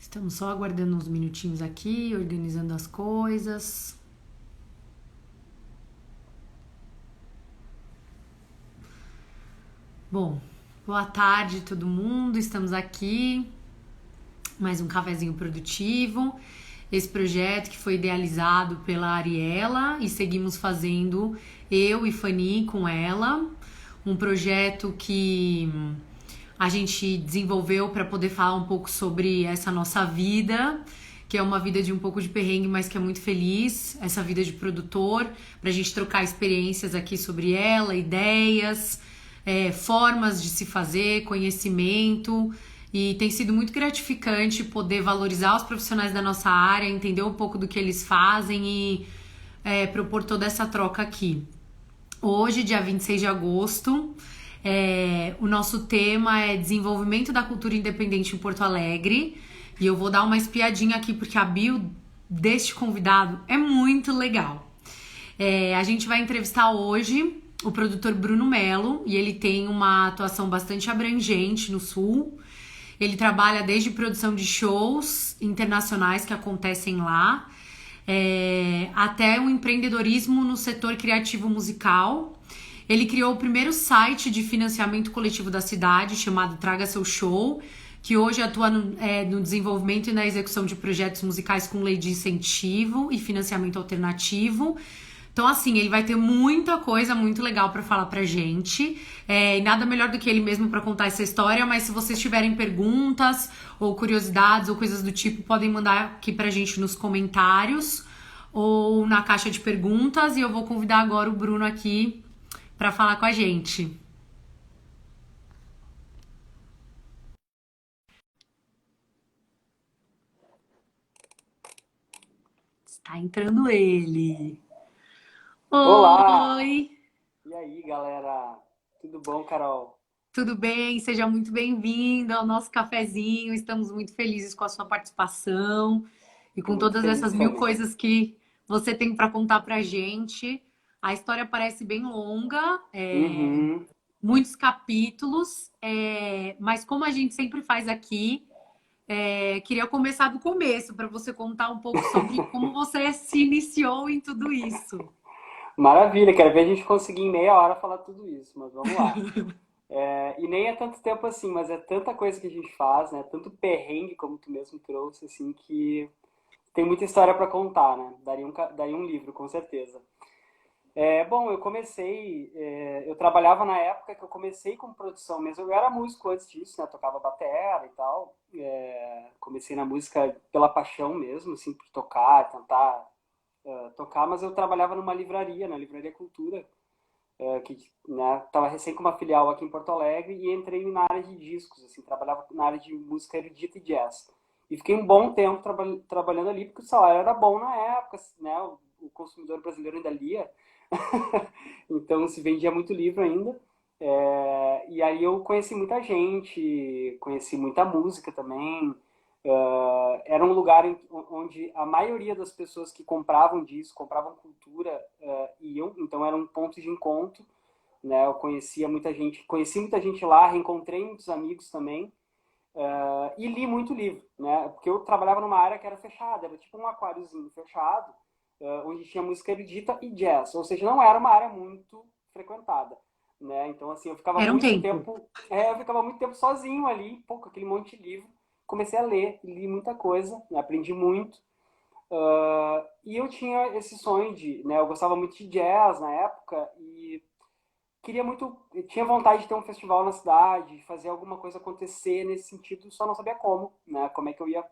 Estamos só aguardando uns minutinhos aqui, organizando as coisas. Bom, boa tarde todo mundo. Estamos aqui, mais um cafezinho produtivo. Esse projeto que foi idealizado pela Ariela e seguimos fazendo eu e Fanny com ela. Um projeto que a gente desenvolveu para poder falar um pouco sobre essa nossa vida, que é uma vida de um pouco de perrengue, mas que é muito feliz, essa vida de produtor, para a gente trocar experiências aqui sobre ela, ideias, formas de se fazer, conhecimento. E tem sido muito gratificante poder valorizar os profissionais da nossa área, entender um pouco do que eles fazem e propor toda essa troca aqui. Hoje, dia 26 de agosto, o nosso tema é desenvolvimento da cultura independente em Porto Alegre. E eu vou dar uma espiadinha aqui porque a bio deste convidado é muito legal. A gente vai entrevistar hoje o produtor Bruno Melo e ele tem uma atuação bastante abrangente no Sul. Ele trabalha desde produção de shows internacionais que acontecem lá, até o empreendedorismo no setor criativo musical. Ele criou o primeiro site de financiamento coletivo da cidade, chamado Traga Seu Show, que hoje atua no desenvolvimento e na execução de projetos musicais com lei de incentivo e financiamento alternativo. Então, assim, ele vai ter muita coisa muito legal para falar pra gente. E nada melhor do que ele mesmo para contar essa história, mas se vocês tiverem perguntas ou curiosidades ou coisas do tipo, podem mandar aqui pra gente nos comentários ou na caixa de perguntas. E eu vou convidar agora o Bruno aqui para falar com a gente. Está entrando ele. Olá! Oi, E aí, galera? Tudo bom, Carol? tudo bem? Seja muito bem-vindo ao nosso cafezinho. Estamos muito felizes com a sua participação e Tô com muito todas essas feliz mil também. coisas que você tem para contar para a gente. A história parece bem longa, Uhum. muitos capítulos, mas como a gente sempre faz aqui, queria começar do começo para você contar um pouco sobre como você se iniciou em tudo isso. Maravilha, quero ver a gente conseguir em meia hora falar tudo isso, mas vamos lá. E nem é tanto tempo assim, mas é tanta coisa que a gente faz, né? Tanto perrengue, como tu mesmo trouxe, assim, que tem muita história para contar, né? Daria um livro, com certeza. Bom, eu trabalhava na época que eu comecei com produção mesmo. Eu era músico antes disso, né? Tocava batera e tal. Comecei na música pela paixão mesmo, assim, por tocar, tentar tocar, mas eu trabalhava numa livraria, na Livraria Cultura, que né, tava recém com uma filial aqui em Porto Alegre e entrei na área de discos, assim, trabalhava na área de música erudita e jazz. E fiquei um bom tempo trabalhando ali, porque o salário era bom na época, né? O consumidor brasileiro ainda lia, então se vendia muito livro ainda. E aí eu conheci muita gente, conheci muita música também. Era um lugar onde a maioria das pessoas que compravam disco, compravam cultura, iam, então era um ponto de encontro. Né? Eu conheci muita gente lá, reencontrei muitos amigos também. E li muito livro, né? Porque eu trabalhava numa área que era fechada, era tipo um aquáriozinho fechado, onde tinha música erudita e jazz, ou seja, não era uma área muito frequentada, né? Então assim, Era um tempo. eu ficava muito tempo sozinho ali, pô, com aquele monte de livro. Comecei a ler, li muita coisa, né? Aprendi muito. E eu tinha esse sonho né? Eu gostava muito de jazz na época e eu tinha vontade de ter um festival na cidade, de fazer alguma coisa acontecer nesse sentido, só não sabia como, né? Como é que eu ia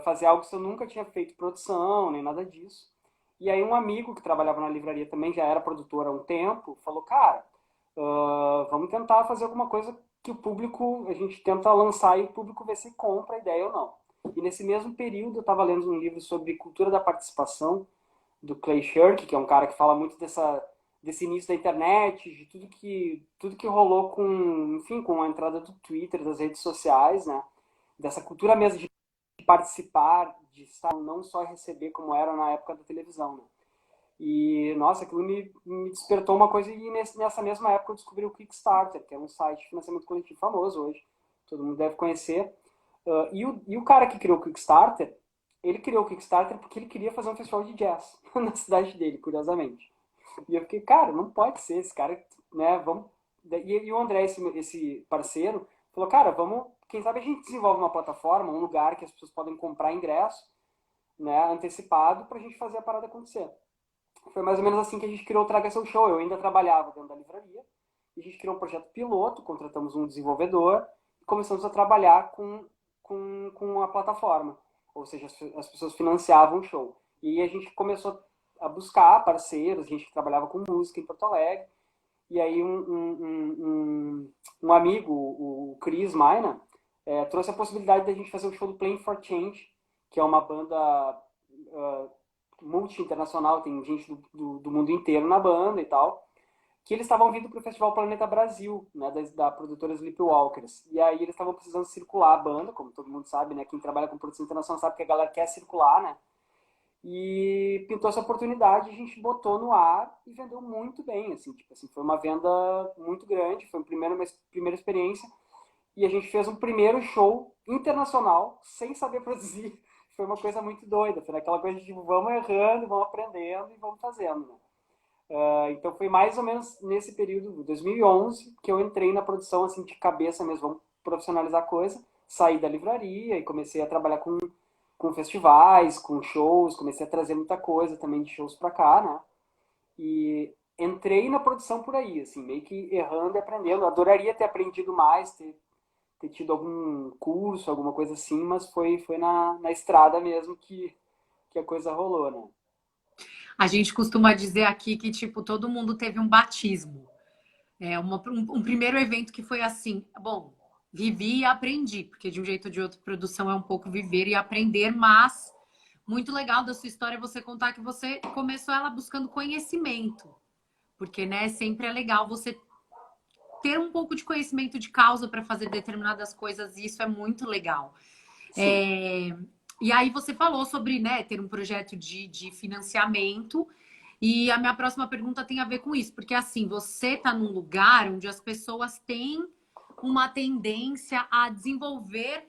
fazer algo se eu nunca tinha feito produção, nem nada disso. E aí um amigo que trabalhava na livraria também, já era produtor há um tempo, falou, cara, vamos tentar fazer alguma coisa que o público, a gente tenta lançar e o público vê se compra a ideia ou não. E nesse mesmo período eu estava lendo um livro sobre cultura da participação, do Clay Shirk, que é um cara que fala muito desse início da internet, de tudo que rolou com, enfim, com a entrada do Twitter, das redes sociais, né? Dessa cultura mesmo de participar, de estar não só receber como era na época da televisão, né? E, nossa, aquilo me despertou uma coisa e nessa mesma época eu descobri o Kickstarter, que é um site de financiamento coletivo famoso hoje, todo mundo deve conhecer, E o cara que criou o Kickstarter, ele criou o Kickstarter porque ele queria fazer um festival de jazz na cidade dele, curiosamente. E eu fiquei, cara, não pode ser, esse cara, né, vamos... E o André, esse parceiro, falou, cara, vamos, quem sabe a gente desenvolve uma plataforma, um lugar que as pessoas podem comprar ingresso, né, antecipado, pra gente fazer a parada acontecer. Foi mais ou menos assim que a gente criou o Traga Seu Show. Eu ainda trabalhava dentro da livraria, e a gente criou um projeto piloto, contratamos um desenvolvedor, e começamos a trabalhar com a plataforma. Ou seja, as pessoas financiavam o show. E a gente começou a buscar parceiros, a gente trabalhava com música em Porto Alegre, e aí um amigo, o Chris Maina, trouxe a possibilidade da gente fazer o show do Playing for Change, que é uma banda multi-internacional, tem gente do mundo inteiro na banda e tal, que eles estavam vindo para o Festival Planeta Brasil, né, da produtora Sleepwalkers. E aí eles estavam precisando circular a banda, como todo mundo sabe, né, quem trabalha com produção internacional sabe que a galera quer circular, né, e pintou essa oportunidade, a gente botou no ar e vendeu muito bem, assim, tipo assim, foi uma venda muito grande, foi uma primeira experiência, e a gente fez um primeiro show internacional sem saber produzir. Foi uma coisa muito doida, foi aquela coisa de tipo, vamos errando, vamos aprendendo e vamos fazendo, né? Então foi mais ou menos nesse período, 2011, que eu entrei na produção assim de cabeça mesmo, vamos profissionalizar a coisa, saí da livraria e comecei a trabalhar com festivais, com shows, comecei a trazer muita coisa também de shows pra cá, né? E entrei na produção por aí, assim, meio que errando e aprendendo. Adoraria ter aprendido mais, ter tido algum curso, alguma coisa assim, mas foi na estrada mesmo que a coisa rolou, né? A gente costuma dizer aqui que, tipo, todo mundo teve um batismo. Um primeiro evento que foi assim, bom, vivi e aprendi, porque de um jeito ou de outro, produção é um pouco viver e aprender, mas muito legal da sua história você contar que você começou ela buscando conhecimento, porque, né, sempre é legal você ter um pouco de conhecimento de causa para fazer determinadas coisas, e isso é muito legal. Sim. E aí você falou sobre, né, ter um projeto de financiamento. E a minha próxima pergunta tem a ver com isso, porque assim, você está num lugar onde as pessoas têm uma tendência a desenvolver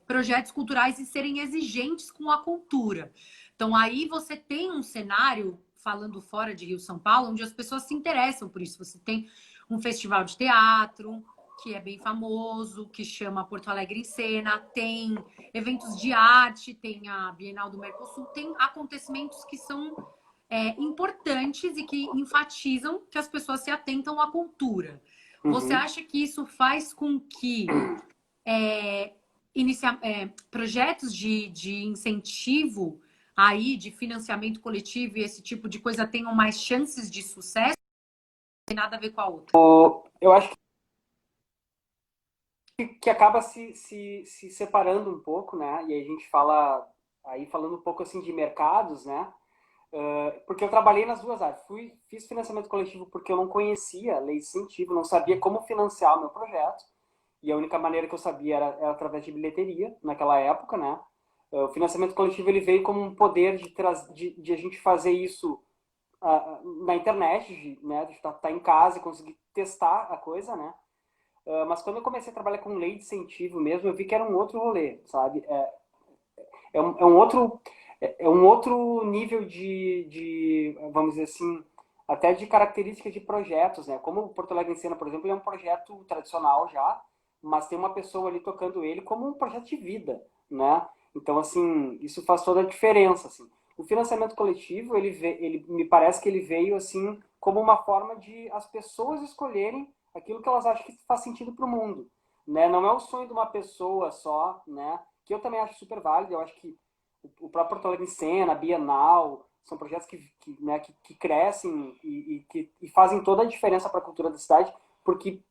projetos culturais e serem exigentes com a cultura. Então aí você tem um cenário, falando fora de Rio São Paulo, onde as pessoas se interessam por isso. Você tem um festival de teatro, que é bem famoso, que chama Porto Alegre em Cena, tem eventos de arte, tem a Bienal do Mercosul, tem acontecimentos que são importantes e que enfatizam que as pessoas se atentam à cultura. Você Uhum. acha que isso faz com que projetos de incentivo aí, de financiamento coletivo e esse tipo de coisa tenham mais chances de sucesso? Não tem nada a ver com a outra. Eu acho que acaba se separando um pouco, né? E aí a gente fala, aí falando um pouco assim de mercados, né? Porque eu trabalhei nas duas áreas. Fiz financiamento coletivo porque eu não conhecia a lei de incentivo, não sabia como financiar o meu projeto. E a única maneira que eu sabia era através de bilheteria, naquela época, né? O financiamento coletivo ele veio como um poder de a gente fazer isso na internet, né? De estar em casa e conseguir testar a coisa, né? Mas quando eu comecei a trabalhar com lei de incentivo mesmo, eu vi que era um outro rolê, sabe? É um outro nível vamos dizer assim, até de características de projetos, né? Como o Porto Alegre em Cena, por exemplo, ele é um projeto tradicional já, mas tem uma pessoa ali tocando ele como um projeto de vida, né? Então, assim, isso faz toda a diferença, assim. O financiamento coletivo, ele me parece que ele veio, assim, como uma forma de as pessoas escolherem aquilo que elas acham que faz sentido para o mundo, né? Não é o sonho de uma pessoa só, né? Que eu também acho super válido, eu acho que o próprio Porto Alegre em Cena, a Bienal, são projetos né, que crescem e fazem toda a diferença para a cultura da cidade, porque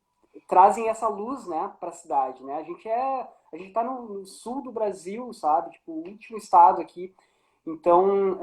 trazem essa luz, né, para a cidade, né? A gente está no sul do Brasil, sabe? Tipo, o último estado aqui. Então,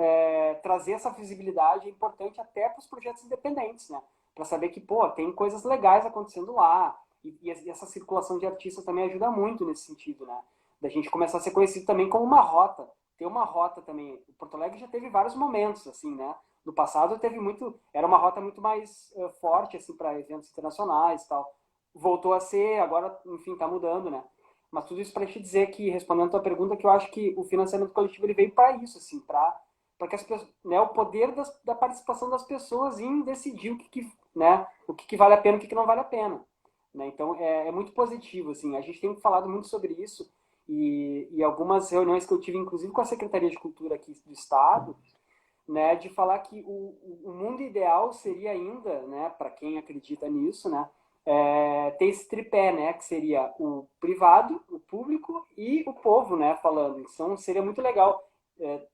trazer essa visibilidade é importante até para os projetos independentes, né? Para saber que, pô, tem coisas legais acontecendo lá. E essa circulação de artistas também ajuda muito nesse sentido, né? Da gente começar a ser conhecido também como uma rota. Ter uma rota também. O Porto Alegre já teve vários momentos, assim, né? No passado teve muito. Era uma rota muito mais forte, assim, para eventos internacionais e tal. Voltou a ser, agora, enfim, tá mudando, né? Mas tudo isso para te dizer que, respondendo a tua pergunta, que eu acho que o financiamento coletivo ele veio para isso, assim, para que as pessoas, né, o poder da participação das pessoas em decidir né, o que vale a pena e o que não vale a pena. Né? Então, é muito positivo, assim. A gente tem falado muito sobre isso e algumas reuniões que eu tive, inclusive com a Secretaria de Cultura aqui do Estado, né, de falar que o mundo ideal seria ainda, né, para quem acredita nisso, né, ter esse tripé, né, que seria o privado, o público e o povo, né, falando. Então, seria muito legal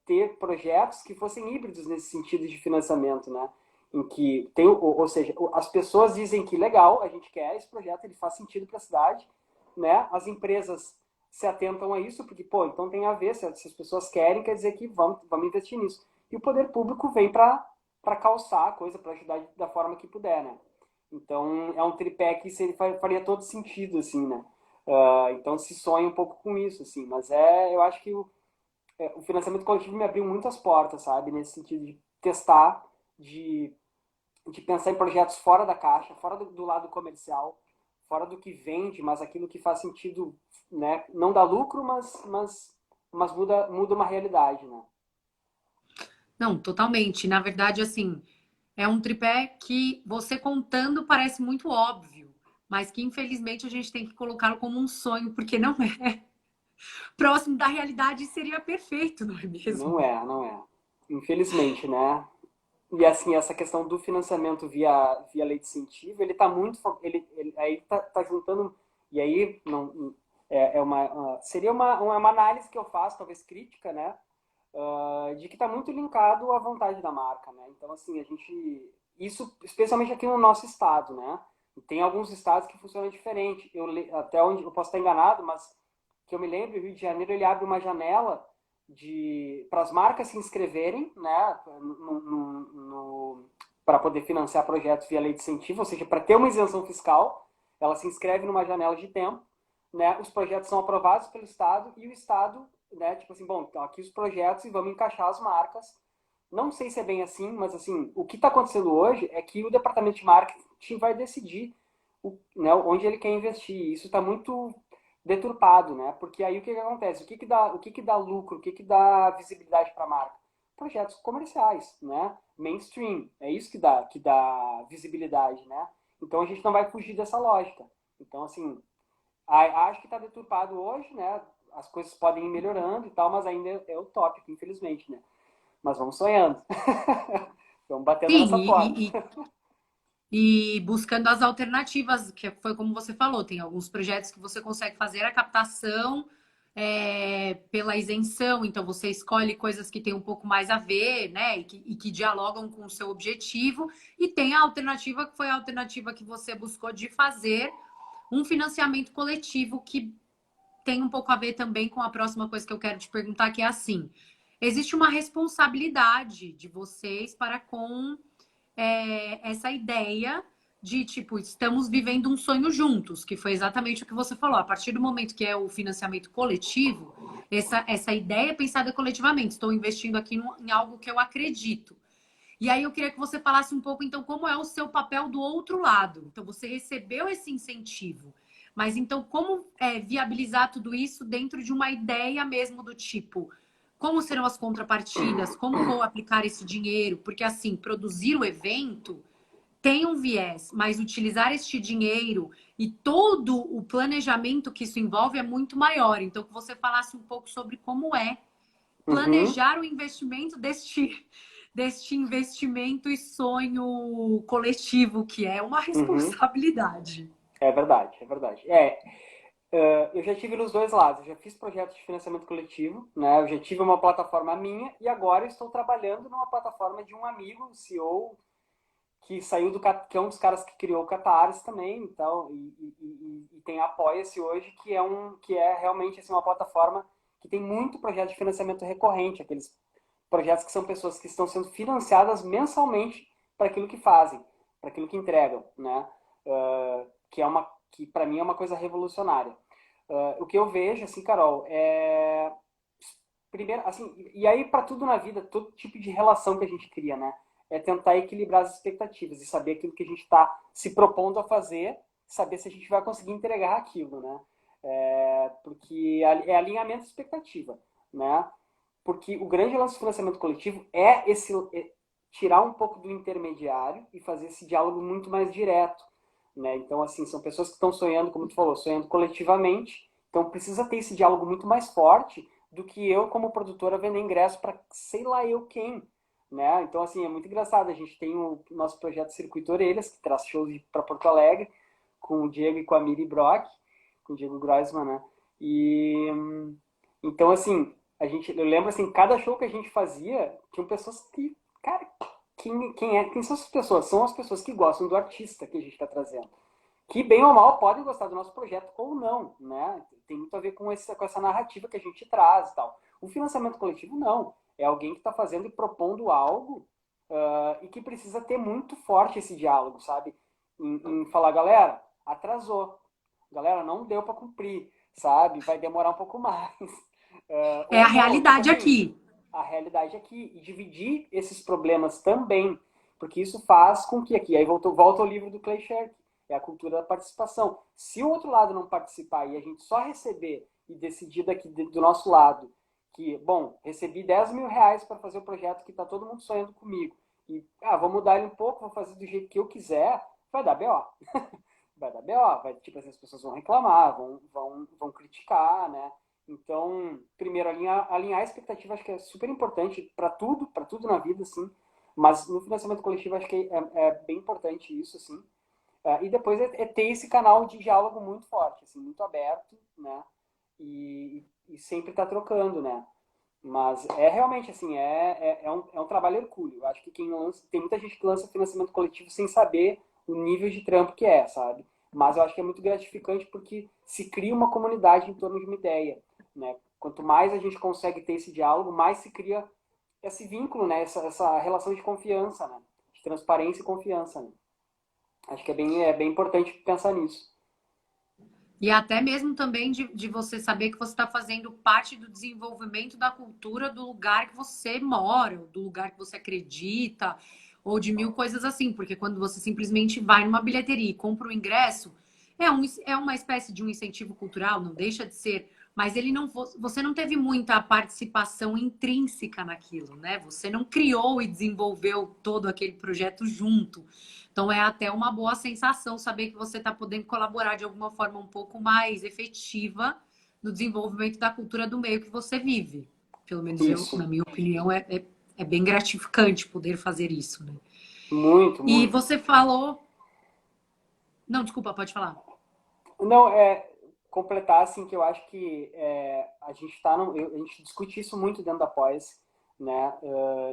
ter projetos que fossem híbridos nesse sentido de financiamento, né, em que tem, ou seja, as pessoas dizem que legal, a gente quer esse projeto, ele faz sentido para a cidade, né, as empresas se atentam a isso, porque, pô, então tem a ver, se as pessoas querem, quer dizer que vamos investir nisso. E o poder público vem para calçar a coisa, para ajudar da forma que puder, né? Então, é um tripé que faria todo sentido, assim, né? Então, se sonha um pouco com isso, assim. Mas eu acho que o financiamento coletivo me abriu muitas portas, sabe? Nesse sentido de testar, de, de pensar em projetos fora da caixa, fora do lado comercial, fora do que vende, mas aquilo que faz sentido, né? Não dá lucro, mas muda uma realidade, né? Não, totalmente. Na verdade, assim, é um tripé que você contando parece muito óbvio, mas que infelizmente a gente tem que colocá-lo como um sonho, porque não é. Próximo da realidade seria perfeito, não é mesmo? Não é. Infelizmente, né? E assim, essa questão do financiamento via lei de incentivo, ele está muito. Aí tá juntando. E aí não, seria uma análise que eu faço, talvez crítica, né? De que está muito linkado à vontade da marca, né? Então, assim, a gente. Isso, especialmente aqui no nosso estado, né? Tem alguns estados que funcionam diferente. Até onde eu posso estar enganado, mas que eu me lembro, o Rio de Janeiro ele abre uma janela para as marcas se inscreverem, né, para poder financiar projetos via lei de incentivo, ou seja, para ter uma isenção fiscal, ela se inscreve numa janela de tempo, né, os projetos são aprovados pelo Estado e o Estado, né, tipo assim, bom, então aqui os projetos e vamos encaixar as marcas. Não sei se é bem assim, mas assim, o que está acontecendo hoje é que o departamento de marketing vai decidir né, onde ele quer investir. Isso está muito deturpado, né? Porque aí o que acontece? O que dá lucro? O que dá visibilidade para a marca? Projetos comerciais, né? Mainstream. É isso que dá visibilidade, né? Então a gente não vai fugir dessa lógica. Então, assim, acho que está deturpado hoje, né? As coisas podem ir melhorando e tal, mas ainda é utópico, infelizmente, né? Mas vamos sonhando. Vamos batendo Sim, nessa porta. e buscando as alternativas, que foi como você falou, tem alguns projetos que você consegue fazer a captação pela isenção, então você escolhe coisas que têm um pouco mais a ver, né, e que dialogam com o seu objetivo, e tem a alternativa que foi a alternativa que você buscou de fazer um financiamento coletivo que tem um pouco a ver também com a próxima coisa que eu quero te perguntar, que é assim: existe uma responsabilidade de vocês para com essa ideia de, tipo, estamos vivendo um sonho juntos, que foi exatamente o que você falou. A partir do momento que é o financiamento coletivo, essa ideia é pensada coletivamente. Estou investindo aqui em algo que eu acredito. E aí eu queria que você falasse um pouco, então, como é o seu papel do outro lado. Então, você recebeu esse incentivo, mas então como viabilizar tudo isso dentro de uma ideia mesmo do tipo, como serão as contrapartidas, como vou aplicar esse dinheiro? Porque, assim, produzir o evento tem um viés, mas utilizar este dinheiro e todo o planejamento que isso envolve é muito maior. Então, que você falasse um pouco sobre como é Uhum, planejar o investimento deste investimento e sonho coletivo, que é uma uhum. responsabilidade. É verdade, é verdade. Eu já tive nos dois lados. Eu já fiz projetos de financiamento coletivo, né? Eu já tive uma plataforma minha e agora eu estou trabalhando numa plataforma de um amigo, CEO, que saiu que é um dos caras que criou o Catarse também, então, e tem a Apoia-se hoje, que é realmente assim, uma plataforma que tem muito projeto de financiamento recorrente, aqueles projetos que são pessoas que estão sendo financiadas mensalmente para aquilo que fazem, para aquilo que entregam, né? Que para mim é uma coisa revolucionária. O que eu vejo, assim, Carol, primeiro, assim, e aí para tudo na vida, todo tipo de relação que a gente cria, né? É tentar equilibrar as expectativas e saber aquilo que a gente está se propondo a fazer, saber se a gente vai conseguir entregar aquilo, né? porque é alinhamento de expectativa, né? Porque o grande lance do financiamento coletivo é tirar um pouco do intermediário e fazer esse diálogo muito mais direto, né? Então, assim, são pessoas que estão sonhando, como tu falou, sonhando coletivamente, então precisa ter esse diálogo muito mais forte do que eu, como produtora, vender ingresso para sei lá eu quem, né? Então, assim, é muito engraçado. A gente tem o nosso projeto Circuito Orelhas, que traz shows para Porto Alegre, com o Diego e com a Miri Brock, com o Diego Groisman, né? E então, assim, eu lembro assim, cada show que a gente fazia, tinham pessoas que, cara, quem são essas pessoas? São as pessoas que gostam do artista que a gente está trazendo. Que bem ou mal podem gostar do nosso projeto ou não, né? Tem muito a ver com essa narrativa que a gente traz e tal. O financiamento coletivo não. É alguém que está fazendo e propondo algo e que precisa ter muito forte esse diálogo, sabe? Em falar, galera, atrasou. Galera, não deu para cumprir, sabe? Vai demorar um pouco mais. É a Ou não, tipo realidade assim, aqui. a realidade aqui. E dividir esses problemas também, porque isso faz com que aqui, aí volta ao livro do Clay Shirky, é a cultura da participação. Se o outro lado não participar e a gente só receber e decidir daqui do nosso lado que, bom, recebi 10 mil reais para fazer o projeto que está todo mundo sonhando comigo, e, vou mudar ele um pouco, vou fazer do jeito que eu quiser, vai dar B.O. Vai dar B.O., tipo, as pessoas vão reclamar, vão criticar, né? Então, primeiro, alinhar a expectativa acho que é super importante para tudo na vida, assim, mas no financiamento coletivo acho que é bem importante isso, assim. E depois é ter esse canal de diálogo muito forte, assim, muito aberto, né? E sempre estar trocando, né? Mas é realmente assim, é um trabalho hercúleo. Eu acho que quem lança, tem muita gente que lança financiamento coletivo sem saber o nível de trampo que é, sabe? Mas eu acho que é muito gratificante porque se cria uma comunidade em torno de uma ideia, né? Quanto mais a gente consegue ter esse diálogo, mais se cria esse vínculo, né? Essa relação de confiança, né? De transparência e confiança, né? Acho que é bem importante pensar nisso. E até mesmo também de você saber que você está fazendo parte do desenvolvimento da cultura do lugar que você mora, do lugar que você acredita, ou de mil coisas assim. Porque quando você simplesmente vai numa bilheteria e compra o ingresso, é uma espécie de um incentivo cultural, não deixa de ser. Mas ele não, você não teve muita participação intrínseca naquilo, né? Você não criou e desenvolveu todo aquele projeto junto. Então é até uma boa sensação saber que você está podendo colaborar de alguma forma um pouco mais efetiva no desenvolvimento da cultura do meio que você vive. Pelo menos eu, Isso. na minha opinião, é bem gratificante poder fazer isso, né? Muito, E muito. você falou. Não, desculpa, pode falar. Não, completar assim que eu acho que a gente a gente discute isso muito dentro da pós, né?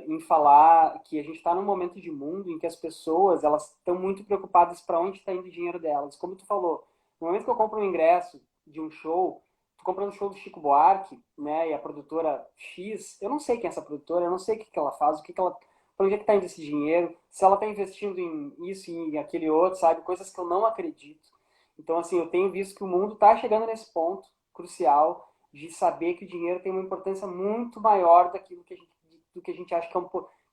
Em falar que a gente está num momento de mundo em que as pessoas elas estão muito preocupadas para onde está indo o dinheiro delas. Como tu falou, no momento que eu compro um ingresso de um show, tu comprando um show do Chico Buarque, né? E a produtora X, eu não sei quem é essa produtora, eu não sei o que ela faz, para onde é que está indo esse dinheiro, se ela está investindo em isso e em aquele outro, sabe? Coisas que eu não acredito. Então, assim, eu tenho visto que o mundo está chegando nesse ponto crucial de saber que o dinheiro tem uma importância muito maior do que a gente acha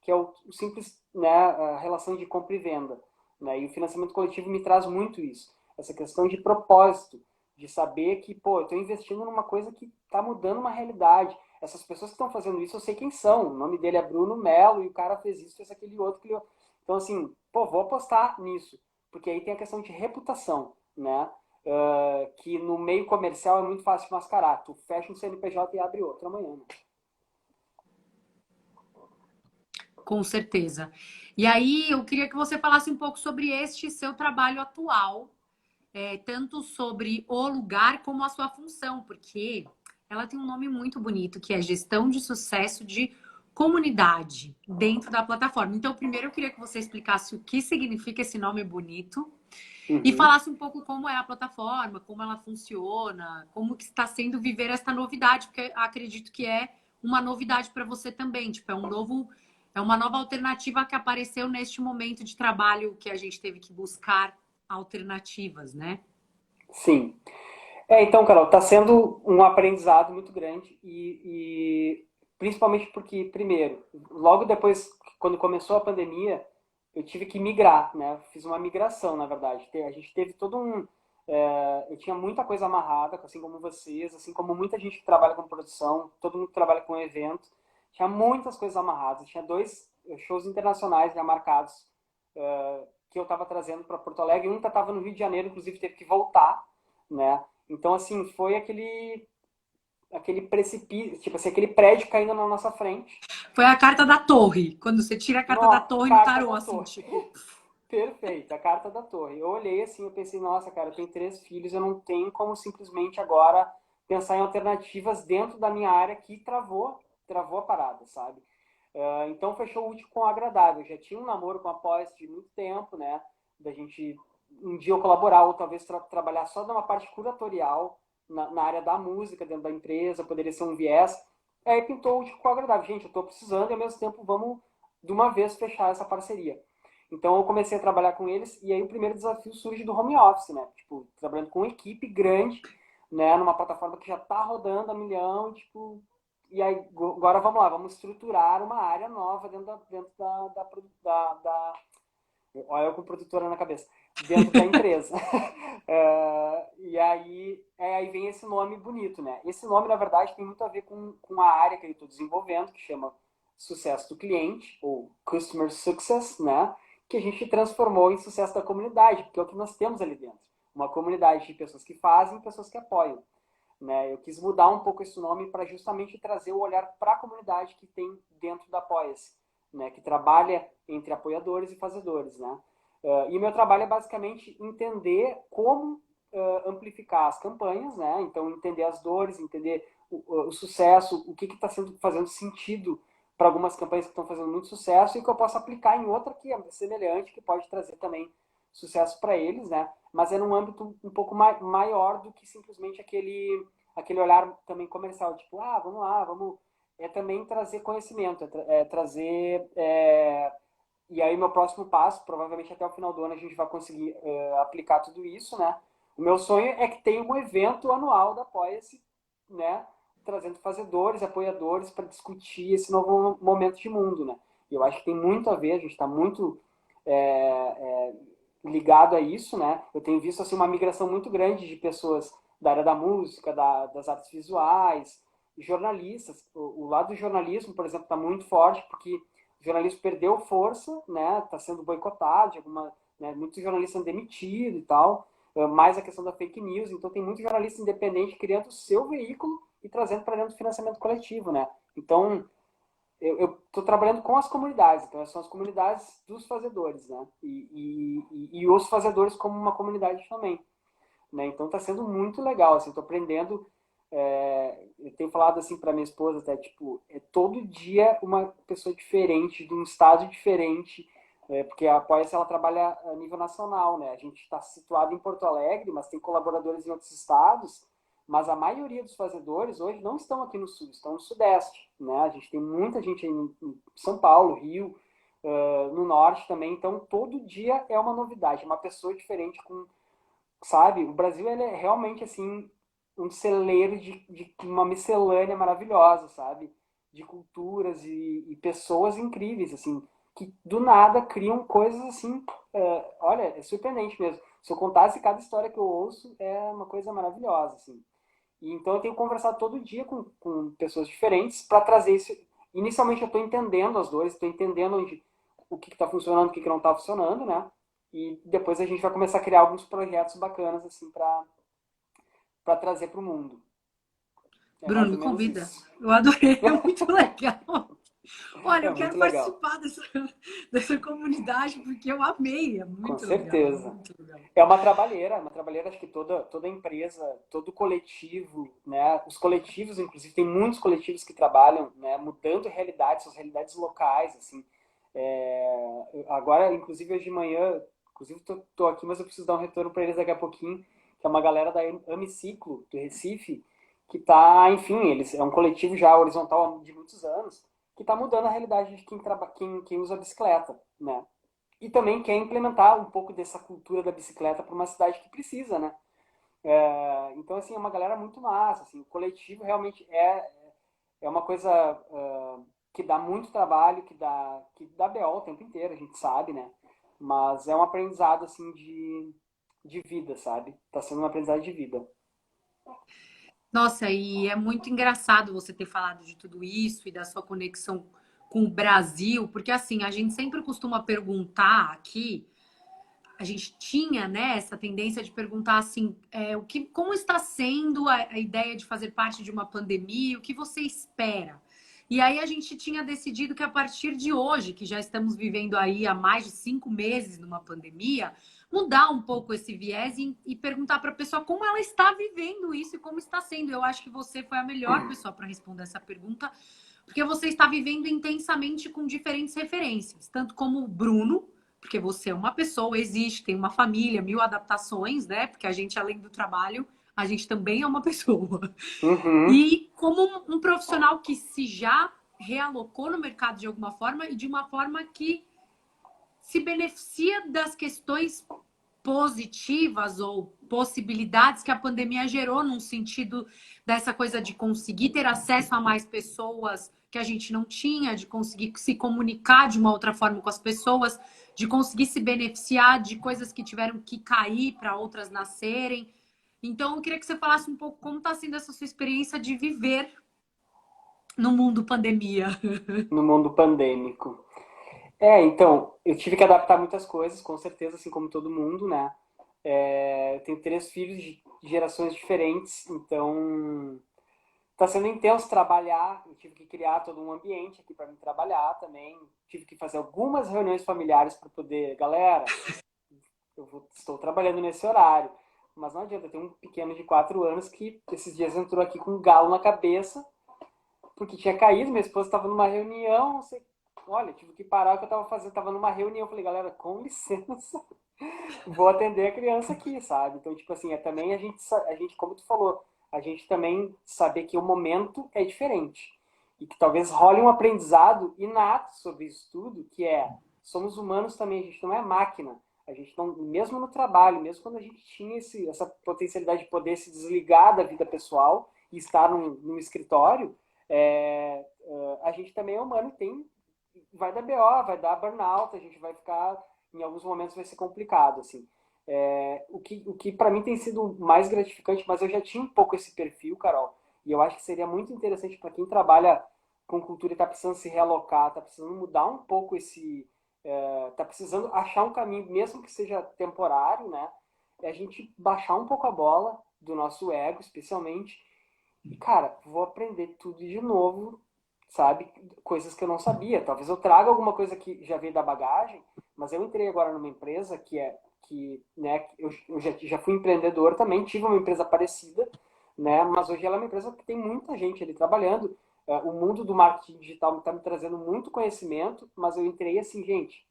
que é o simples, né, a relação de compra e venda. Né? E o financiamento coletivo me traz muito isso. Essa questão de propósito, de saber que, pô, eu estou investindo numa coisa que está mudando uma realidade. Essas pessoas que estão fazendo isso, eu sei quem são. O nome dele é Bruno Melo e o cara fez isso, fez aquele outro. Então, assim, pô, vou apostar nisso. Porque aí tem a questão de reputação, né? Que no meio comercial é muito fácil de mascarar. Tu fecha um CNPJ e abre outro amanhã. Né? Com certeza. E aí, eu queria que você falasse um pouco sobre este seu trabalho atual, tanto sobre o lugar como a sua função, porque ela tem um nome muito bonito, que é Gestão de Sucesso de Comunidade dentro da plataforma. Então, primeiro eu queria que você explicasse o que significa esse nome bonito e Uhum. falasse um pouco como é a plataforma, como ela funciona, como que está sendo viver esta novidade, porque acredito que é uma novidade para você também, tipo, é uma nova alternativa que apareceu neste momento de trabalho que a gente teve que buscar alternativas, né? Sim. Então, Carol, está sendo um aprendizado muito grande e principalmente porque, primeiro, logo depois, quando começou a pandemia, eu tive que migrar, né? Fiz uma migração, na verdade. A gente teve todo Eu tinha muita coisa amarrada, assim como vocês, assim como muita gente que trabalha com produção, todo mundo que trabalha com evento. Tinha muitas coisas amarradas. Tinha 2 shows internacionais já marcados que eu estava trazendo para Porto Alegre. Um estava no Rio de Janeiro, inclusive teve que voltar, né? Então, assim, foi aquele precipício, tipo assim, aquele prédio caindo na nossa frente. Foi a carta da torre. Quando você tira a carta da Nossa, torre no carta tarô, da assim, torre. tipo. Perfeito, a carta da torre. Eu olhei assim, eu pensei, nossa, cara, eu tenho 3 filhos, eu não tenho como simplesmente agora pensar em alternativas dentro da minha área que travou a parada, sabe? Então fechou o útil com o agradável. Eu já tinha um namoro com a Pós de muito tempo, né? Da gente um dia eu colaborar ou talvez trabalhar só numa parte curatorial na área da música dentro da empresa, poderia ser um viés. Aí pintou o útil com o agradável. Gente, eu estou precisando e ao mesmo tempo vamos de uma vez fechar essa parceria. Então eu comecei a trabalhar com eles e aí o primeiro desafio surge do home office, né? Tipo, trabalhando com uma equipe grande, né? Numa plataforma que já está rodando a milhão, tipo, e aí agora vamos lá, vamos estruturar uma área nova dentro da olha eu com produtora na cabeça, dentro da empresa. E aí vem esse nome bonito, né? Esse nome, na verdade, tem muito a ver com a área que eu estou desenvolvendo, que chama Sucesso do Cliente, ou Customer Success, né? Que a gente transformou em sucesso da comunidade, porque é o que nós temos ali dentro. Uma comunidade de pessoas que fazem e pessoas que apoiam. Né? Eu quis mudar um pouco esse nome para justamente trazer o olhar para a comunidade que tem dentro da Apoia-se, né? Que trabalha entre apoiadores e fazedores. Né? E o meu trabalho é basicamente entender como amplificar as campanhas, né? Então entender as dores, entender o sucesso, o que está fazendo sentido para algumas campanhas que estão fazendo muito sucesso e que eu posso aplicar em outra que é semelhante, que pode trazer também sucesso para eles, né? Mas é num âmbito um pouco maior do que simplesmente aquele olhar também comercial, tipo, vamos lá, vamos... É também trazer conhecimento, trazer... E aí meu próximo passo, provavelmente até o final do ano a gente vai conseguir aplicar tudo isso, né? O meu sonho é que tenha um evento anual da Apoia-se, né? Trazendo fazedores, apoiadores para discutir esse novo momento de mundo, né? E eu acho que tem muito a ver, a gente está muito ligado a isso, né? Eu tenho visto assim uma migração muito grande de pessoas da área da música, das artes visuais, jornalistas. O lado do jornalismo, por exemplo, está muito forte porque o jornalismo perdeu força, né? Está sendo boicotado, né? Muitos jornalistas são demitidos e tal. Mais a questão da fake news. Então tem muito jornalista independente criando o seu veículo e trazendo para dentro do financiamento coletivo, né? Então eu estou trabalhando com as comunidades, então são as comunidades dos fazedores, né? E os fazedores como uma comunidade também, né? Então está sendo muito legal, assim, estou aprendendo. Eu tenho falado assim para minha esposa até, tipo, todo dia uma pessoa diferente, de um estado diferente, porque a Apoia-se ela trabalha a nível nacional, né? A gente está situado em Porto Alegre, mas tem colaboradores em outros estados, mas a maioria dos fazedores hoje não estão aqui no sul, estão no sudeste, né? A gente tem muita gente aí em São Paulo, Rio, no norte também, então todo dia é uma novidade, uma pessoa diferente com, sabe? O Brasil ele é realmente assim um celeiro de uma miscelânea maravilhosa, sabe? De culturas e pessoas incríveis, assim, que do nada criam coisas assim, olha, é surpreendente mesmo. Se eu contasse cada história que eu ouço, é uma coisa maravilhosa, assim. E então eu tenho conversado todo dia com pessoas diferentes para trazer isso. Inicialmente eu estou entendendo as dores, estou entendendo o que está funcionando, o que não está funcionando, né? E depois a gente vai começar a criar alguns projetos bacanas assim para trazer para o mundo. É Bruno, mais me ou menos convida. isso. Eu adorei, é muito legal. Olha, É eu quero muito legal. participar dessa comunidade porque eu amei. É Com muito legal, certeza. muito legal. É uma trabalheira, acho que toda empresa, todo coletivo, né? Os coletivos, inclusive, tem muitos coletivos que trabalham, né? Mudando realidades, suas realidades locais, assim. Agora, inclusive, hoje de manhã, inclusive, tô aqui, mas eu preciso dar um retorno para eles daqui a pouquinho, que é uma galera da Amiciclo, do Recife, que tá, enfim, eles é um coletivo já horizontal de muitos anos, que está mudando a realidade de quem usa bicicleta, né? E também quer implementar um pouco dessa cultura da bicicleta para uma cidade que precisa, né? Então, assim, é uma galera muito massa, assim, o coletivo realmente é uma coisa que dá muito trabalho, que dá BO o tempo inteiro, a gente sabe, né? Mas é um aprendizado, assim, de vida, sabe? Tá sendo uma aprendizagem de vida. Nossa, e é muito engraçado você ter falado de tudo isso e da sua conexão com o Brasil, porque assim, a gente sempre costuma perguntar aqui, a gente tinha, né, essa tendência de perguntar assim, como está sendo a ideia de fazer parte de uma pandemia, o que você espera? E aí a gente tinha decidido que a partir de hoje, que já estamos vivendo aí há mais de 5 meses numa pandemia, mudar um pouco esse viés e perguntar para a pessoa como ela está vivendo isso e como está sendo. Eu acho que você foi a melhor pessoa para responder essa pergunta, porque você está vivendo intensamente com diferentes referências, tanto como o Bruno, porque você é uma pessoa, existe, tem uma família, mil adaptações, né? Porque a gente, além do trabalho, a gente também é uma pessoa. Uhum. E como um profissional que se já realocou no mercado de alguma forma e de uma forma que se beneficia das questões positivas ou possibilidades que a pandemia gerou, num sentido dessa coisa de conseguir ter acesso a mais pessoas que a gente não tinha, de conseguir se comunicar de uma outra forma com as pessoas, de conseguir se beneficiar de coisas que tiveram que cair para outras nascerem. Então, eu queria que você falasse um pouco como está sendo essa sua experiência de viver no mundo pandemia. No mundo pandêmico. Então, eu tive que adaptar muitas coisas, com certeza, assim como todo mundo, né? Eu tenho 3 filhos de gerações diferentes, então tá sendo intenso trabalhar. Eu tive que criar todo um ambiente aqui para me trabalhar também. Tive que fazer algumas reuniões familiares para poder, galera, estou trabalhando nesse horário. Mas não adianta, tem um pequeno de 4 anos que esses dias entrou aqui com um galo na cabeça, porque tinha caído, minha esposa estava numa reunião, não sei. Olha, tive que parar o que eu estava fazendo, estava numa reunião, falei, galera, com licença, vou atender a criança aqui, sabe? Então, tipo assim, também a gente, como tu falou, a gente também saber que o momento é diferente. E que talvez role um aprendizado inato sobre isso tudo, que somos humanos também, a gente não é máquina. A gente não, mesmo no trabalho, mesmo quando a gente tinha essa potencialidade de poder se desligar da vida pessoal e estar num escritório, a gente também é humano e vai dar BO, vai dar burnout, a gente vai ficar, em alguns momentos vai ser complicado, assim. O que para mim tem sido mais gratificante, mas eu já tinha um pouco esse perfil, Carol, e eu acho que seria muito interessante para quem trabalha com cultura e está precisando se realocar, está precisando mudar um pouco está precisando achar um caminho, mesmo que seja temporário, né? É a gente baixar um pouco a bola do nosso ego, especialmente, e, cara, vou aprender tudo de novo, sabe? Coisas que eu não sabia. Talvez eu traga alguma coisa que já veio da bagagem, mas eu entrei agora numa empresa né, eu já fui empreendedor também, tive uma empresa parecida, né? Mas hoje ela é uma empresa que tem muita gente ali trabalhando. O mundo do marketing digital está me trazendo muito conhecimento, mas eu entrei assim, gente,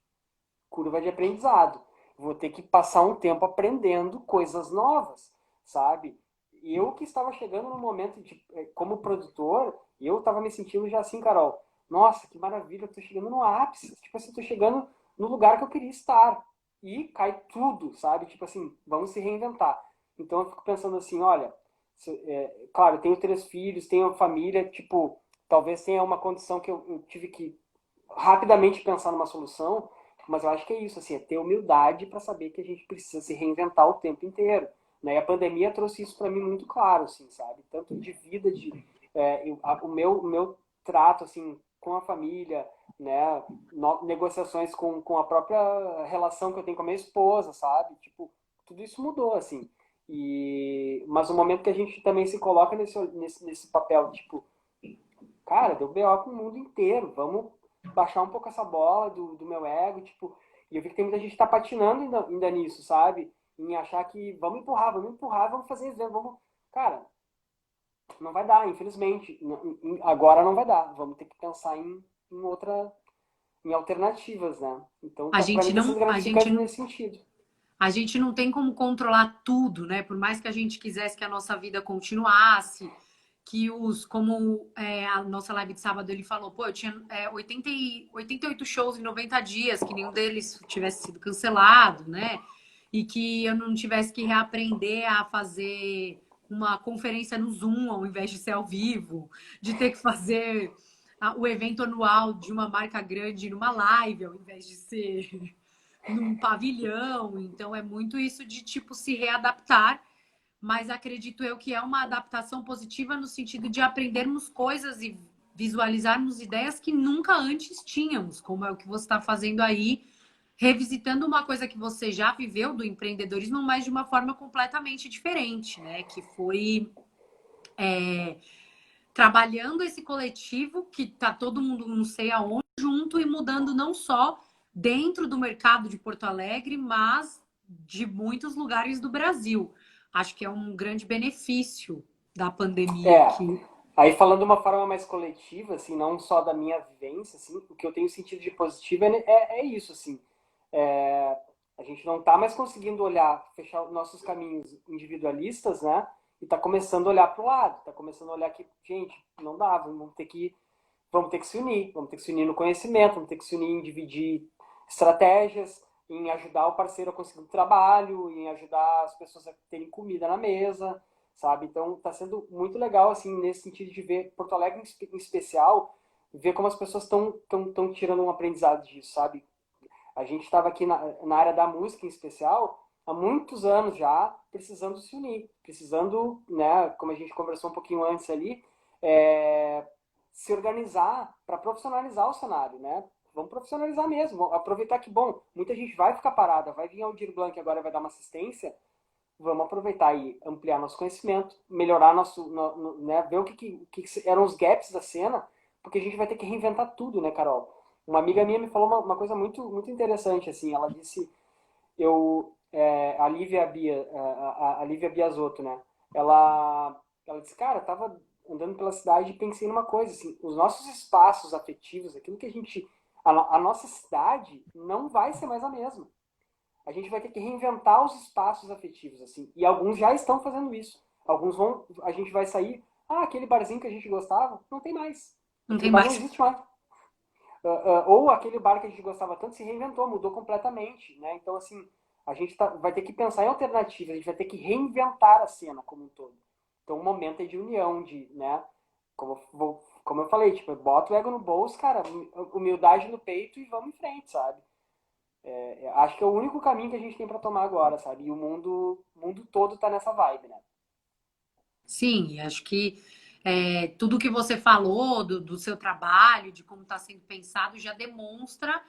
curva de aprendizado. Vou ter que passar um tempo aprendendo coisas novas, sabe? Eu que estava chegando no momento como produtor, eu estava me sentindo já assim, Carol, nossa, que maravilha, eu tô chegando no ápice, tipo assim, tô chegando no lugar que eu queria estar. E cai tudo, sabe? Tipo assim, vamos se reinventar. Então eu fico pensando assim, olha, claro, eu tenho 3 filhos, tenho família, tipo, talvez tenha uma condição que eu tive que rapidamente pensar numa solução, mas eu acho que é isso, assim, é ter humildade para saber que a gente precisa se reinventar o tempo inteiro. Né? E a pandemia trouxe isso para mim muito claro, assim, sabe? Tanto de vida, o meu trato, assim, com a família, né? Negociações com a própria relação que eu tenho com a minha esposa, sabe? Tipo, tudo isso mudou, assim. Mas o momento que a gente também se coloca nesse papel, tipo, cara, deu BO com o mundo inteiro. Vamos baixar um pouco essa bola do meu ego, tipo. E eu vi que tem muita gente que tá patinando ainda nisso, sabe? Em achar que vamos empurrar, vamos fazer isso, vamos. Cara, não vai dar, infelizmente. Agora não vai dar. Vamos ter que pensar em alternativas, né? Então, A pra mim gente tá sendo não, a gente gratificante não nesse sentido. A gente não tem como controlar tudo, né? Por mais que a gente quisesse que a nossa vida continuasse, que como a nossa live de sábado ele falou, pô, eu tinha 88 shows em 90 dias, que nenhum deles tivesse sido cancelado, né? E que eu não tivesse que reaprender a fazer uma conferência no Zoom ao invés de ser ao vivo, de ter que fazer o evento anual de uma marca grande numa live ao invés de ser num pavilhão. Então é muito isso de tipo se readaptar, mas acredito eu que é uma adaptação positiva no sentido de aprendermos coisas e visualizarmos ideias que nunca antes tínhamos, como é o que você está fazendo aí, revisitando uma coisa que você já viveu do empreendedorismo, mas de uma forma completamente diferente, né? Que foi trabalhando esse coletivo que está todo mundo não sei aonde junto e mudando não só dentro do mercado de Porto Alegre, mas de muitos lugares do Brasil. Acho que é um grande benefício da pandemia É, aqui. aí falando de uma forma mais coletiva, assim, não só da minha vivência, assim, o que eu tenho sentido de positivo é isso, assim. É, a gente não está mais conseguindo olhar, fechar os nossos caminhos individualistas, né? E está começando a olhar para o lado, está começando a olhar que, gente, não dá, vamos ter que se unir, vamos ter que se unir no conhecimento, vamos ter que se unir em dividir estratégias, em ajudar o parceiro a conseguir um trabalho, em ajudar as pessoas a terem comida na mesa, sabe? Então está sendo muito legal, assim, nesse sentido de ver Porto Alegre em especial, ver como as pessoas estão tirando um aprendizado disso, sabe? A gente estava aqui na área da música em especial, há muitos anos já, precisando se unir, precisando, né, como a gente conversou um pouquinho antes ali, é, se organizar para profissionalizar o cenário, né? Vamos profissionalizar mesmo, aproveitar que, bom, muita gente vai ficar parada, vai vir a Aldir Blanc agora vai dar uma assistência, vamos aproveitar e ampliar nosso conhecimento, melhorar né, ver o que eram os gaps da cena, porque a gente vai ter que reinventar tudo, né, Carol? Uma amiga minha me falou uma coisa muito interessante, assim, ela disse, a Lívia Bia, a Lívia Biasotto, né, ela disse, cara, eu tava andando pela cidade e pensei numa coisa, assim, os nossos espaços afetivos, aquilo que a nossa cidade não vai ser mais a mesma, a gente vai ter que reinventar os espaços afetivos, assim. E alguns já estão fazendo isso. Alguns vão, a gente vai sair, aquele barzinho que a gente gostava, não tem mais. Não Aquele tem bar não mais. existe mais. Ou aquele bar que a gente gostava tanto se reinventou, mudou completamente, né? Então, assim, a gente vai ter que pensar em alternativas, a gente vai ter que reinventar a cena como um todo. Então, o momento é de união, né? Como eu falei, tipo, bota o ego no bolso, cara, humildade no peito e vamos em frente, sabe? Acho que é o único caminho que a gente tem para tomar agora, sabe? E o mundo todo tá nessa vibe, né? Sim, acho que tudo que você falou do seu trabalho, de como está sendo pensado, já demonstra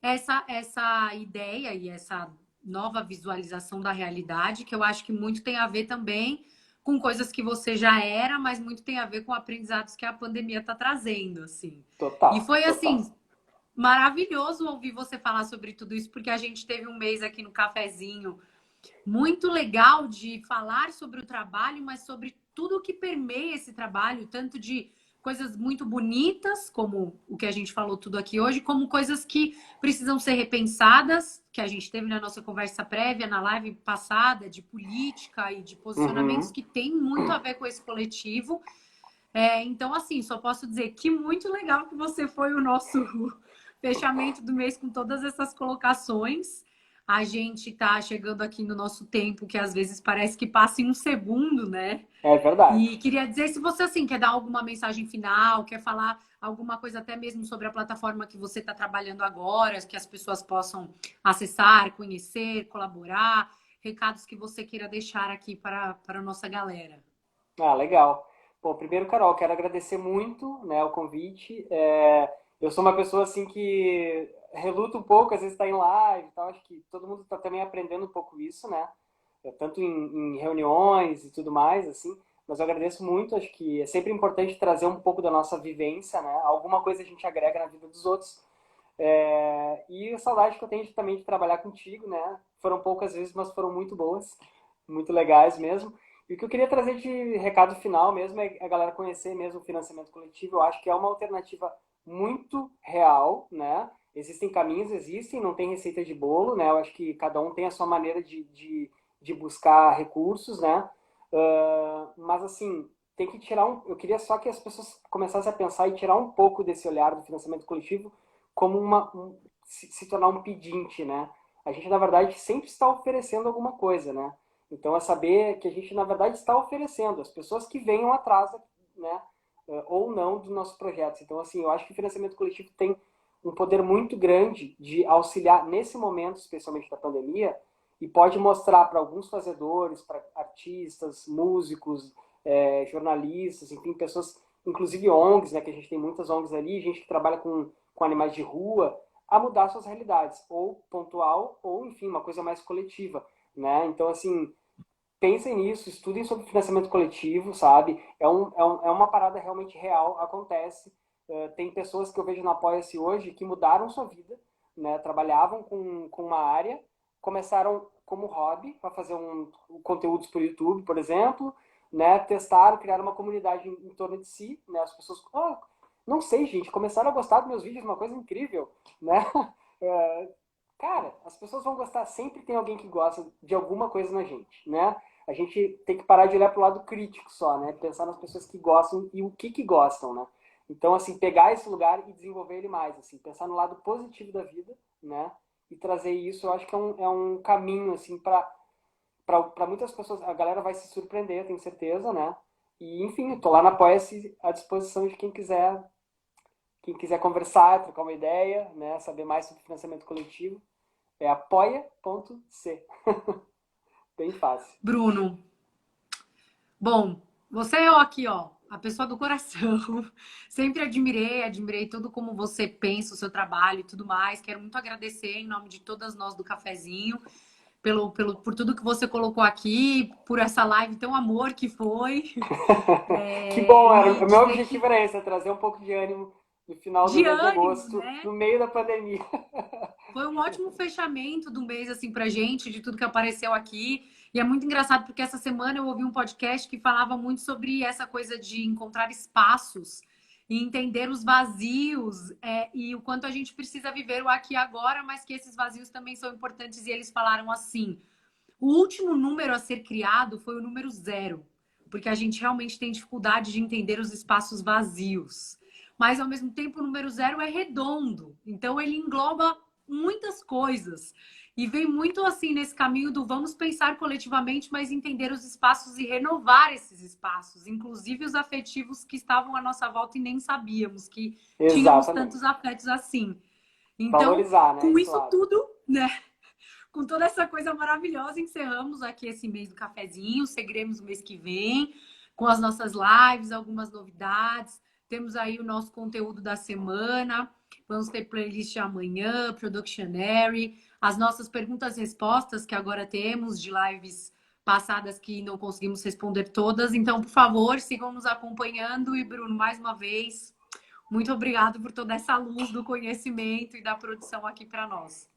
essa ideia e essa nova visualização da realidade, que eu acho que muito tem a ver também com coisas que você já era, mas muito tem a ver com aprendizados que a pandemia está trazendo, assim. E Total, foi total. assim, maravilhoso ouvir você falar sobre tudo isso, porque a gente teve um mês aqui no cafezinho muito legal de falar sobre o trabalho, mas sobre tudo o que permeia esse trabalho, tanto de coisas muito bonitas, como o que a gente falou tudo aqui hoje, como coisas que precisam ser repensadas, que a gente teve na nossa conversa prévia, na live passada, de política e de posicionamentos Uhum. que tem muito a ver com esse coletivo. Então, assim, só posso dizer que muito legal que você foi o nosso fechamento do mês com todas essas colocações. A gente tá chegando aqui no nosso tempo, que às vezes parece que passa em um segundo, né? É verdade. E queria dizer, se você assim quer dar alguma mensagem final, quer falar alguma coisa até mesmo sobre a plataforma que você está trabalhando agora, que as pessoas possam acessar, conhecer, colaborar, recados que você queira deixar aqui para a nossa galera. Legal. Bom, primeiro, Carol, quero agradecer muito, né, o convite. Eu sou uma pessoa assim que reluta um pouco, às vezes está em live e tal. Acho que todo mundo está também aprendendo um pouco isso, né? Tanto em reuniões e tudo mais, assim. Mas eu agradeço muito. Acho que é sempre importante trazer um pouco da nossa vivência, né? Alguma coisa a gente agrega na vida dos outros. E a saudade que eu tenho também de trabalhar contigo, né? Foram poucas vezes, mas foram muito boas, muito legais mesmo. E o que eu queria trazer de recado final mesmo é a galera conhecer mesmo o financiamento coletivo. Eu acho que é uma alternativa muito real, né? Existem caminhos, existem, não tem receita de bolo, né? Eu acho que cada um tem a sua maneira de buscar recursos, né? Mas assim, tem que tirar um. Eu queria só que as pessoas começassem a pensar e tirar um pouco desse olhar do financiamento coletivo como se tornar um pedinte, né? A gente, na verdade, sempre está oferecendo alguma coisa, né? Então, é saber que a gente, na verdade, está oferecendo as pessoas que venham atrás, né? Ou não dos nossos projetos. Então, assim, eu acho que o financiamento coletivo tem um poder muito grande de auxiliar nesse momento, especialmente da pandemia, e pode mostrar para alguns fazedores, para artistas, músicos, jornalistas, enfim, pessoas, inclusive ONGs, né, que a gente tem muitas ONGs ali, gente que trabalha com animais de rua, a mudar suas realidades, ou pontual, ou, enfim, uma coisa mais coletiva, né? Então, assim, pensem nisso, estudem sobre financiamento coletivo, sabe? É uma parada realmente real, acontece. Tem pessoas que eu vejo no Apoia-se hoje que mudaram sua vida, né? Trabalhavam com uma área, começaram como hobby, para fazer conteúdos por YouTube, por exemplo, né? Testaram, criaram uma comunidade em torno de si, né? As pessoas, não sei, gente, começaram a gostar dos meus vídeos, uma coisa incrível, né? É, cara, as pessoas vão gostar, sempre tem alguém que gosta de alguma coisa na gente, né? A gente tem que parar de olhar pro lado crítico só, né? Pensar nas pessoas que gostam e o que gostam, né? Então, assim, pegar esse lugar e desenvolver ele mais, assim, pensar no lado positivo da vida, né? E trazer isso, eu acho que é um caminho, assim, para muitas pessoas. A galera vai se surpreender, tenho certeza, né? E, enfim, eu tô lá na Apoia-se à disposição de quem quiser conversar, trocar uma ideia, né? Saber mais sobre financiamento coletivo. É apoia.c. Bem fácil. Bruno, bom, você é aqui, ó, a pessoa do coração. Sempre admirei tudo como você pensa, o seu trabalho e tudo mais. Quero muito agradecer em nome de todas nós do Cafezinho por tudo que você colocou aqui, por essa live tão amor que foi. Que bom, E o meu dizer que objetivo era esse, é trazer um pouco de ânimo no final do de mês de ânimo, agosto, né? no meio da pandemia. Foi um ótimo fechamento do mês, assim, pra gente, de tudo que apareceu aqui. E é muito engraçado porque essa semana eu ouvi um podcast que falava muito sobre essa coisa de encontrar espaços e entender os vazios e o quanto a gente precisa viver o aqui e agora, mas que esses vazios também são importantes. E eles falaram assim: o último número a ser criado foi o número zero, porque a gente realmente tem dificuldade de entender os espaços vazios. Mas, ao mesmo tempo, o número zero é redondo, então ele engloba muitas coisas. E vem muito assim nesse caminho do vamos pensar coletivamente, mas entender os espaços e renovar esses espaços, inclusive os afetivos que estavam à nossa volta e nem sabíamos que tínhamos tantos Exatamente. afetos assim. Então, Valorizar, né, com esse isso lado. tudo, né? Com toda essa coisa maravilhosa, encerramos aqui esse mês do cafezinho. Seguiremos o mês que vem com as nossas lives, algumas novidades. Temos aí o nosso conteúdo da semana. Vamos ter playlist amanhã, Productionary, as nossas perguntas e respostas que agora temos de lives passadas que não conseguimos responder todas. Então, por favor, sigam nos acompanhando. E, Bruno, mais uma vez, muito obrigado por toda essa luz do conhecimento e da produção aqui para nós.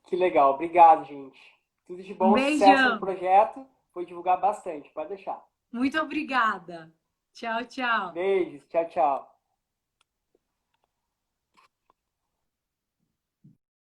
Que legal, obrigado, gente. Tudo de Um bom, sucesso no beijão. projeto. Vou divulgar bastante, pode deixar. Muito obrigada. Tchau, tchau. Beijos, tchau, tchau.